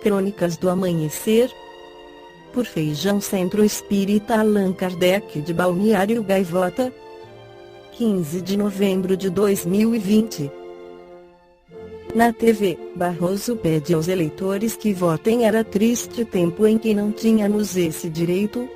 Crônicas do Amanhecer, por Feijão Centro Espírita Allan Kardec de Balneário Gaivota, 15 de novembro de 2020. Na TV, Barroso pede aos eleitores que votem. Era triste tempo em que não tínhamos esse direito.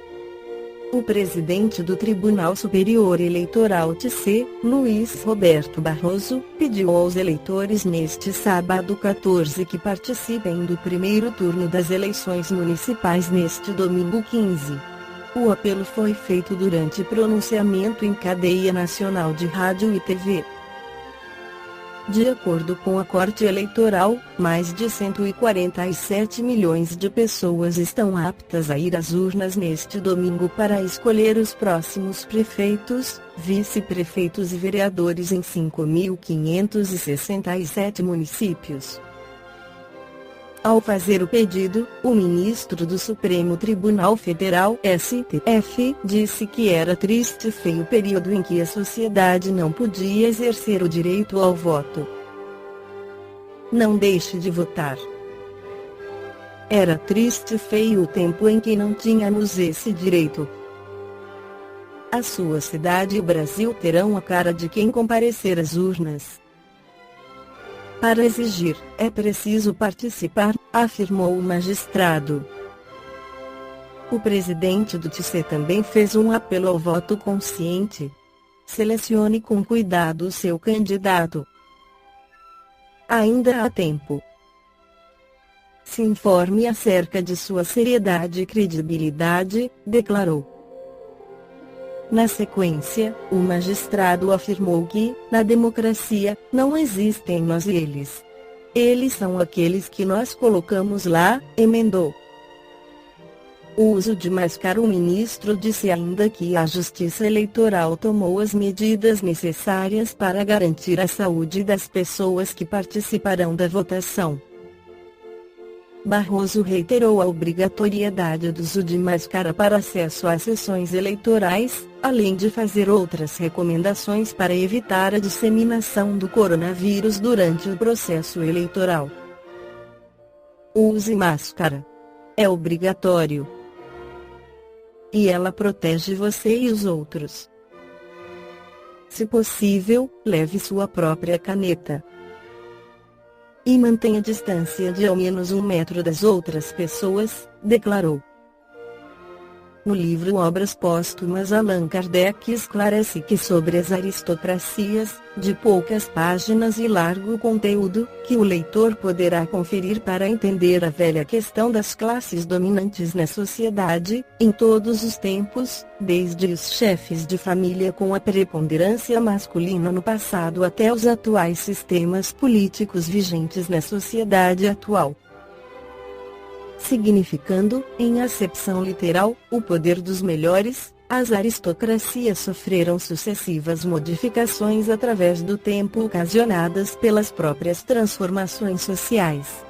O presidente do Tribunal Superior Eleitoral TC, Luiz Roberto Barroso, pediu aos eleitores neste sábado 14 que participem do primeiro turno das eleições municipais neste domingo 15. O apelo foi feito durante pronunciamento em cadeia nacional de rádio e TV. De acordo com a Corte Eleitoral, mais de 147 milhões de pessoas estão aptas a ir às urnas neste domingo para escolher os próximos prefeitos, vice-prefeitos e vereadores em 5.567 municípios. Ao fazer o pedido, o ministro do Supremo Tribunal Federal (STF) disse que era triste e feio o período em que a sociedade não podia exercer o direito ao voto. Não deixe de votar. Era triste e feio o tempo em que não tínhamos esse direito. A sua cidade e o Brasil terão a cara de quem comparecer às urnas. Para exigir, é preciso participar, afirmou o magistrado. O presidente do TCE também fez um apelo ao voto consciente. Selecione com cuidado o seu candidato. Ainda há tempo. Se informe acerca de sua seriedade e credibilidade, declarou. Na sequência, o magistrado afirmou que, na democracia, não existem nós e eles. Eles são aqueles que nós colocamos lá, emendou. O uso de máscara. O ministro disse ainda que a Justiça Eleitoral tomou as medidas necessárias para garantir a saúde das pessoas que participarão da votação. Barroso reiterou a obrigatoriedade do uso de máscara para acesso às sessões eleitorais, além de fazer outras recomendações para evitar a disseminação do coronavírus durante o processo eleitoral. Use máscara. É obrigatório. E ela protege você e os outros. Se possível, leve sua própria caneta. E mantenha a distância de ao menos 1 metro das outras pessoas, declarou. No livro Obras Póstumas, Allan Kardec esclarece que sobre as aristocracias, de poucas páginas e largo conteúdo, que o leitor poderá conferir para entender a velha questão das classes dominantes na sociedade, em todos os tempos, desde os chefes de família com a preponderância masculina no passado até os atuais sistemas políticos vigentes na sociedade atual. Significando, em acepção literal, o poder dos melhores, as aristocracias sofreram sucessivas modificações através do tempo ocasionadas pelas próprias transformações sociais.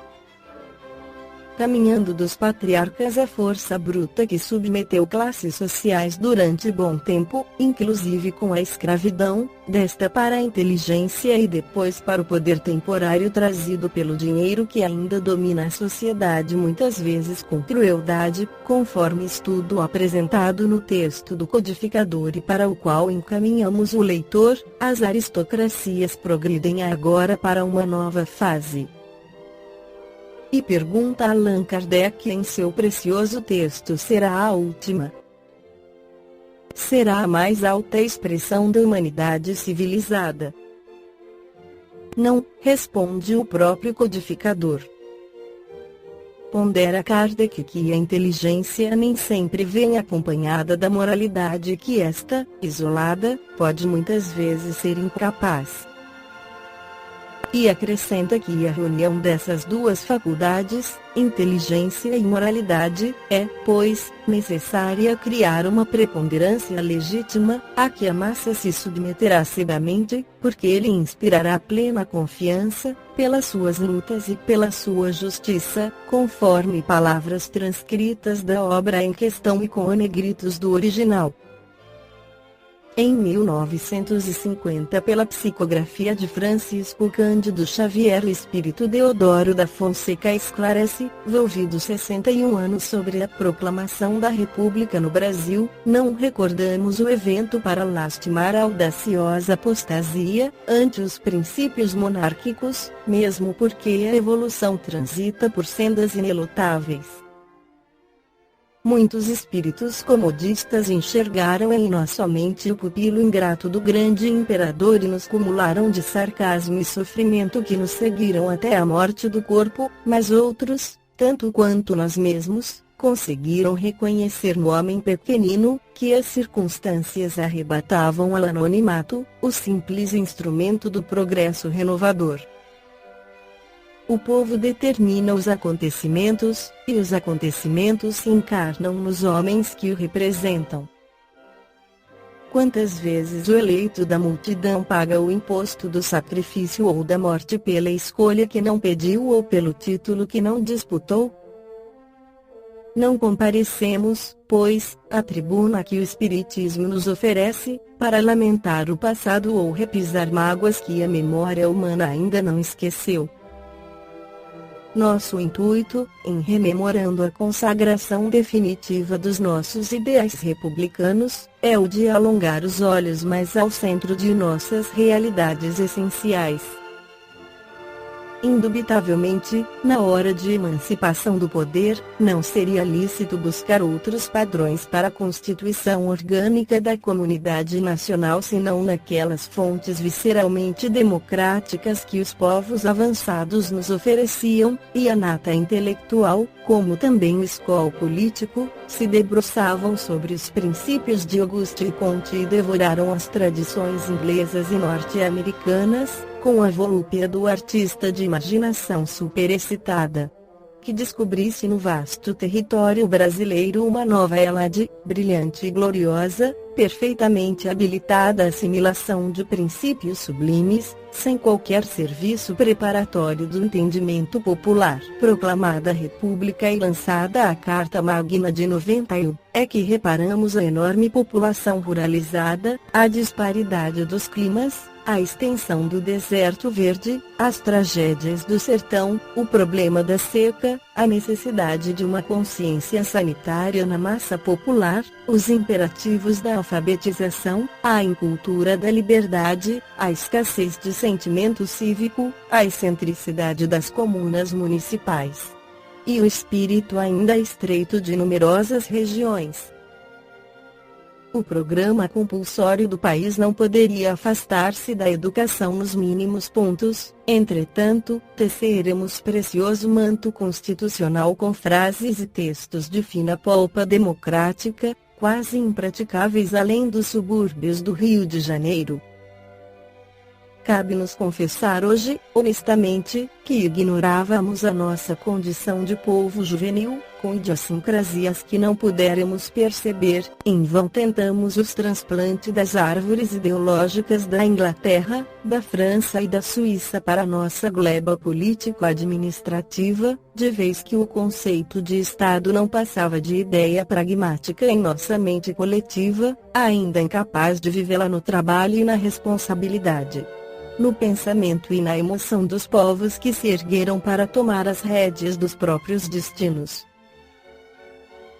Caminhando dos patriarcas à força bruta que submeteu classes sociais durante bom tempo, inclusive com a escravidão, desta para a inteligência e depois para o poder temporário trazido pelo dinheiro que ainda domina a sociedade muitas vezes com crueldade, conforme estudo apresentado no texto do codificador e para o qual encaminhamos o leitor, as aristocracias progridem agora para uma nova fase. E pergunta Allan Kardec em seu precioso texto: será a última? Será a mais alta expressão da humanidade civilizada? Não, responde o próprio codificador. Pondera Kardec que a inteligência nem sempre vem acompanhada da moralidade e que esta, isolada, pode muitas vezes ser incapaz. E acrescenta que a reunião dessas duas faculdades, inteligência e moralidade, é, pois, necessária criar uma preponderância legítima, a que a massa se submeterá cegamente, porque ele inspirará plena confiança, pelas suas lutas e pela sua justiça, conforme palavras transcritas da obra em questão e com negritos do original. Em 1950, pela psicografia de Francisco Cândido Xavier, o espírito Deodoro da Fonseca esclarece, volvidos 61 anos sobre a proclamação da República no Brasil, não recordamos o evento para lastimar a audaciosa apostasia ante os princípios monárquicos, mesmo porque a evolução transita por sendas inelutáveis. Muitos espíritos comodistas enxergaram em nós somente o pupilo ingrato do grande imperador e nos cumularam de sarcasmo e sofrimento que nos seguiram até a morte do corpo, mas outros, tanto quanto nós mesmos, conseguiram reconhecer no homem pequenino, que as circunstâncias arrebatavam ao anonimato, o simples instrumento do progresso renovador. O povo determina os acontecimentos, e os acontecimentos se encarnam nos homens que o representam. Quantas vezes o eleito da multidão paga o imposto do sacrifício ou da morte pela escolha que não pediu ou pelo título que não disputou? Não comparecemos, pois, à tribuna que o Espiritismo nos oferece, para lamentar o passado ou repisar mágoas que a memória humana ainda não esqueceu. Nosso intuito, em rememorando a consagração definitiva dos nossos ideais republicanos, é o de alongar os olhos mais ao centro de nossas realidades essenciais. Indubitavelmente, na hora de emancipação do poder, não seria lícito buscar outros padrões para a constituição orgânica da comunidade nacional senão naquelas fontes visceralmente democráticas que os povos avançados nos ofereciam, e a nata intelectual, como também o escol político, se debruçavam sobre os princípios de Auguste Comte e devoraram as tradições inglesas e norte-americanas, com a volúpia do artista de imaginação superexcitada, que descobrisse no vasto território brasileiro uma nova Hélade, brilhante e gloriosa, perfeitamente habilitada à assimilação de princípios sublimes, sem qualquer serviço preparatório do entendimento popular. Proclamada a República e lançada a Carta Magna de 91, é que reparamos a enorme população ruralizada, a disparidade dos climas, a extensão do deserto verde, as tragédias do sertão, o problema da seca, a necessidade de uma consciência sanitária na massa popular, os imperativos da alfabetização, a incultura da liberdade, a escassez de sentimento cívico, a excentricidade das comunas municipais. E o espírito ainda estreito de numerosas regiões. O programa compulsório do país não poderia afastar-se da educação nos mínimos pontos, entretanto, teceremos precioso manto constitucional com frases e textos de fina polpa democrática, quase impraticáveis além dos subúrbios do Rio de Janeiro. Cabe-nos confessar hoje, honestamente, que ignorávamos a nossa condição de povo juvenil, com idiosincrasias que não pudéramos perceber. Em vão tentamos os transplantes das árvores ideológicas da Inglaterra, da França e da Suíça para nossa gleba político-administrativa, de vez que o conceito de Estado não passava de ideia pragmática em nossa mente coletiva, ainda incapaz de vivê-la no trabalho e na responsabilidade, no pensamento e na emoção dos povos que se ergueram para tomar as rédeas dos próprios destinos.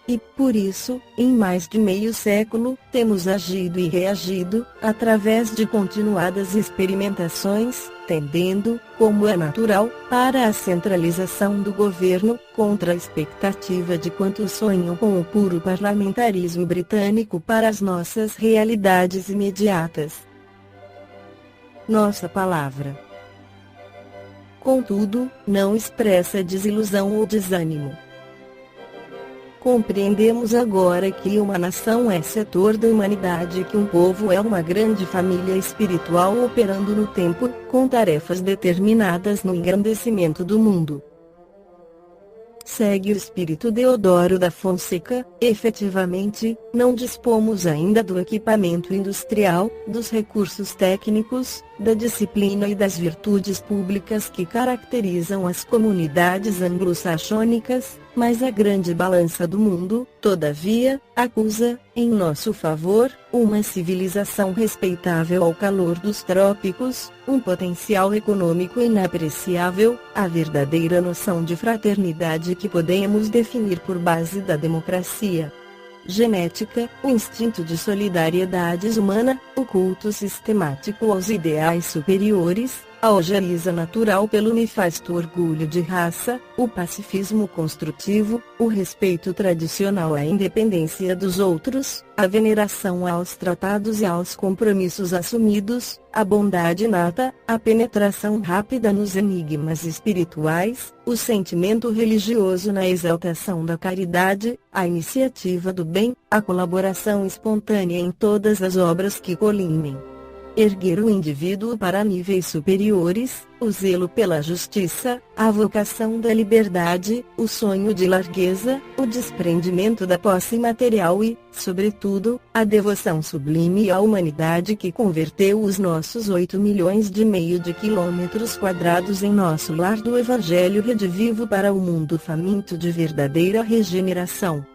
E, por isso, em mais de meio século, temos agido e reagido, através de continuadas experimentações, tendendo, como é natural, para a centralização do governo, contra a expectativa de quantos sonham com o puro parlamentarismo britânico para as nossas realidades imediatas. Nossa palavra, contudo, não expressa desilusão ou desânimo. Compreendemos agora que uma nação é setor da humanidade e que um povo é uma grande família espiritual operando no tempo, com tarefas determinadas no engrandecimento do mundo. Segue o espírito Deodoro da Fonseca. Efetivamente, não dispomos ainda do equipamento industrial, dos recursos técnicos, da disciplina e das virtudes públicas que caracterizam as comunidades anglo-saxônicas, mas a grande balança do mundo, todavia, acusa, em nosso favor, uma civilização respeitável ao calor dos trópicos, um potencial econômico inapreciável, a verdadeira noção de fraternidade que podemos definir por base da democracia. Genética, o instinto de solidariedade humana, o culto sistemático aos ideais superiores, a ojeriza natural pelo nefasto orgulho de raça, o pacifismo construtivo, o respeito tradicional à independência dos outros, a veneração aos tratados e aos compromissos assumidos, a bondade inata, a penetração rápida nos enigmas espirituais, o sentimento religioso na exaltação da caridade, a iniciativa do bem, a colaboração espontânea em todas as obras que colinem. Erguer o indivíduo para níveis superiores, o zelo pela justiça, a vocação da liberdade, o sonho de largueza, o desprendimento da posse material e, sobretudo, a devoção sublime à humanidade que converteu os nossos 8 milhões de meio de quilômetros quadrados em nosso lar do Evangelho redivivo para o mundo faminto de verdadeira regeneração.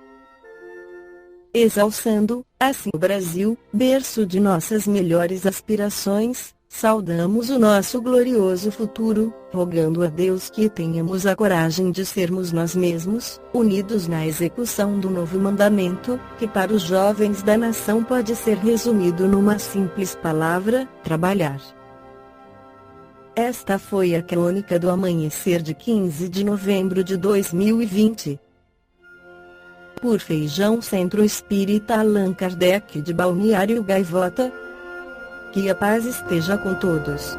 Exalçando, assim o Brasil, berço de nossas melhores aspirações, saudamos o nosso glorioso futuro, rogando a Deus que tenhamos a coragem de sermos nós mesmos, unidos na execução do novo mandamento, que para os jovens da nação pode ser resumido numa simples palavra: trabalhar. Esta foi a crônica do amanhecer de 15 de novembro de 2020. Por Feijão Centro Espírita Allan Kardec de Balneário Gaivota. Que a paz esteja com todos.